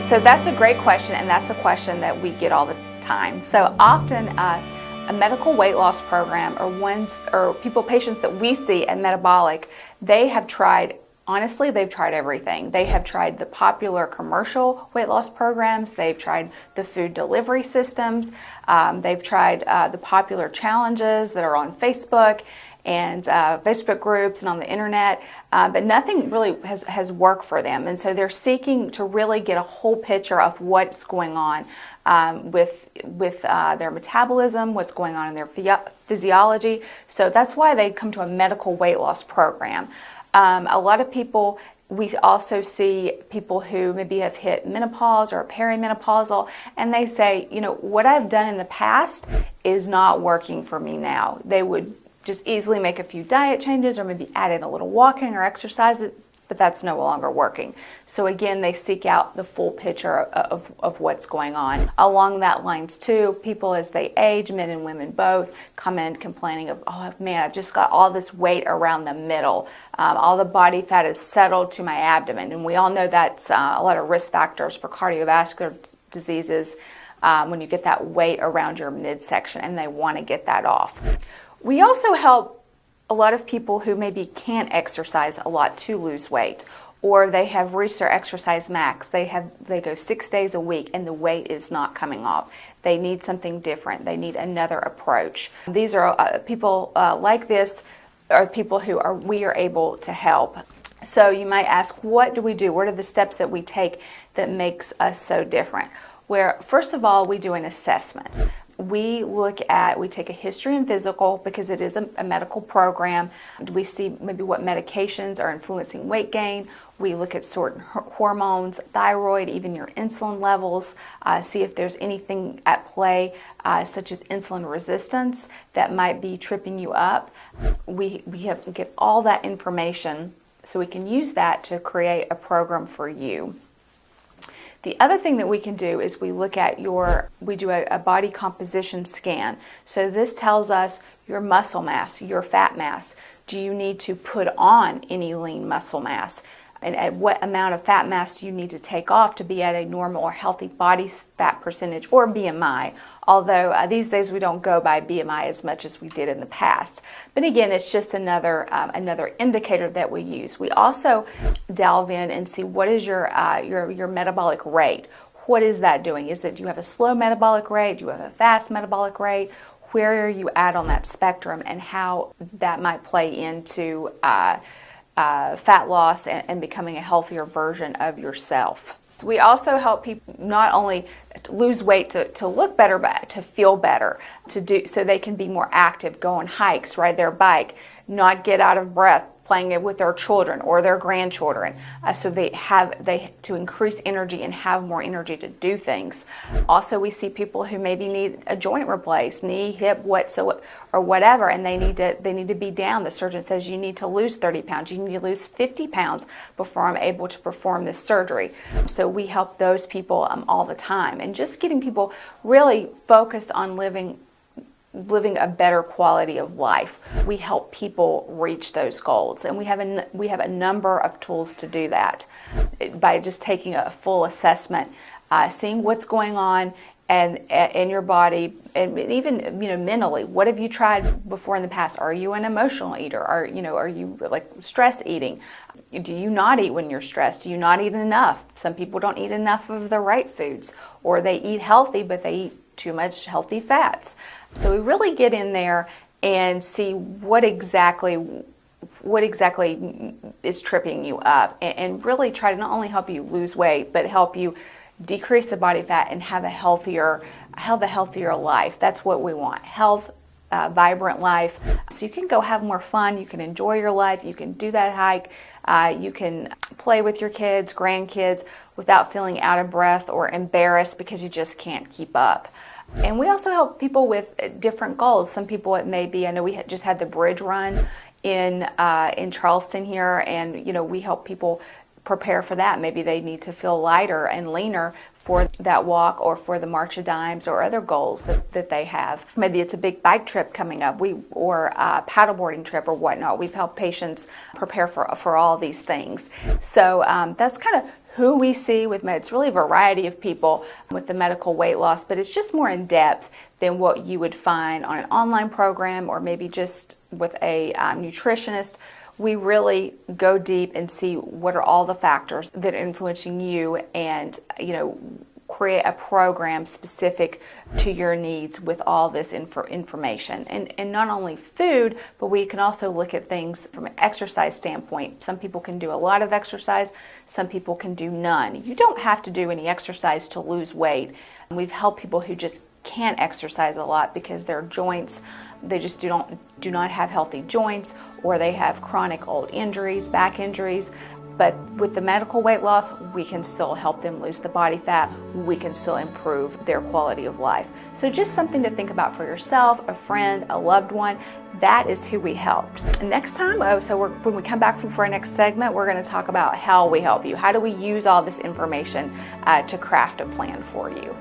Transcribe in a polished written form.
So that's a great question, and that's a question that we get all the time. So often a medical weight loss program or patients that we see at Metabolic, they have tried, honestly, they've tried everything. They have tried the popular commercial weight loss programs, they've tried the food delivery systems, they've tried the popular challenges that are on Facebook and Facebook groups and on the internet, but nothing really has worked for them. And so they're seeking to really get a whole picture of what's going on with their metabolism, what's going on in their physiology. So that's why they come to a medical weight loss program. A lot of people, we also see people who maybe have hit menopause or perimenopausal, and they say, you know, what I've done in the past is not working for me now. They would just easily make a few diet changes or maybe add in a little walking or exercise, but that's no longer working. So again, they seek out the full picture of what's going on. Along that lines too, people as they age, men and women both, come in complaining of, oh man, I've just got all this weight around the middle. All the body fat is settled to my abdomen. And we all know that's a lot of risk factors for cardiovascular diseases when you get that weight around your midsection, and they want to get that off. We also help a lot of people who maybe can't exercise a lot to lose weight, or they have reached their exercise max. They go 6 days a week and the weight is not coming off. They need something different. They need another approach. These are people like this are people who we are able to help. So you might ask, what do we do? What are the steps that we take that makes us so different? Where first of all, we do an assessment. We take a history and physical because it is a medical program. We see maybe what medications are influencing weight gain. We look at certain hormones, thyroid, even your insulin levels, see if there's anything at play, such as insulin resistance that might be tripping you up. We get all that information so we can use that to create a program for you. The other thing that we can do is we do a body composition scan. So this tells us your muscle mass, your fat mass. Do you need to put on any lean muscle mass? And at what amount of fat mass do you need to take off to be at a normal or healthy body fat percentage or BMI? Although these days we don't go by BMI as much as we did in the past. But again, it's just another indicator that we use. We also delve in and see what is your metabolic rate. What is that doing? Do you have a slow metabolic rate? Do you have a fast metabolic rate? Where are you at on that spectrum, and how that might play into fat loss and becoming a healthier version of yourself. We also help people not only lose weight to look better, but to feel better, so they can be more active, go on hikes, ride their bike, not get out of breath playing it with their children or their grandchildren, so to increase energy and have more energy to do things. Also, we see people who maybe need a joint replaced, knee, hip, or whatever, and they need to be down. The surgeon says you need to lose 30 pounds, you need to lose 50 pounds before I'm able to perform this surgery. So we help those people all the time, and just getting people really focused on living a better quality of life. We help people reach those goals, and we have a number of tools to do that by just taking a full assessment, seeing what's going on and in your body, and even mentally. What have you tried before in the past? Are you an emotional eater? Are you like stress eating? Do you not eat when you're stressed? Do you not eat enough? Some people don't eat enough of the right foods, or they eat healthy but they eat too much healthy fats. So we really get in there and see what exactly is tripping you up, and really try to not only help you lose weight, but help you decrease the body fat and have a healthier life. That's what we want: health, vibrant life. So you can go have more fun, you can enjoy your life, you can do that hike, you can play with your kids, grandkids, without feeling out of breath or embarrassed because you just can't keep up. And we also help people with different goals. Some people, it may be, I know we just had the bridge run in Charleston here, and we help people prepare for that. Maybe they need to feel lighter and leaner for that walk, or for the March of Dimes, or other goals that they have. Maybe it's a big bike trip coming up, or a paddleboarding trip or whatnot. We've helped patients prepare for all these things. So that's kind of who we see with it's really a variety of people with the medical weight loss, but it's just more in depth than what you would find on an online program, or maybe just with a nutritionist. We really go deep and see what are all the factors that are influencing you, and create a program specific to your needs with all this information. And not only food, but we can also look at things from an exercise standpoint. Some people can do a lot of exercise, some people can do none. You don't have to do any exercise to lose weight. We've helped people who just can't exercise a lot because their joints, they just do not have healthy joints, or they have chronic old injuries, back injuries. But with the medical weight loss, we can still help them lose the body fat. We can still improve their quality of life. So just something to think about for yourself, a friend, a loved one. That is who we helped. And next time, when we come back for our next segment, we're going to talk about how we help you. How do we use all this information to craft a plan for you?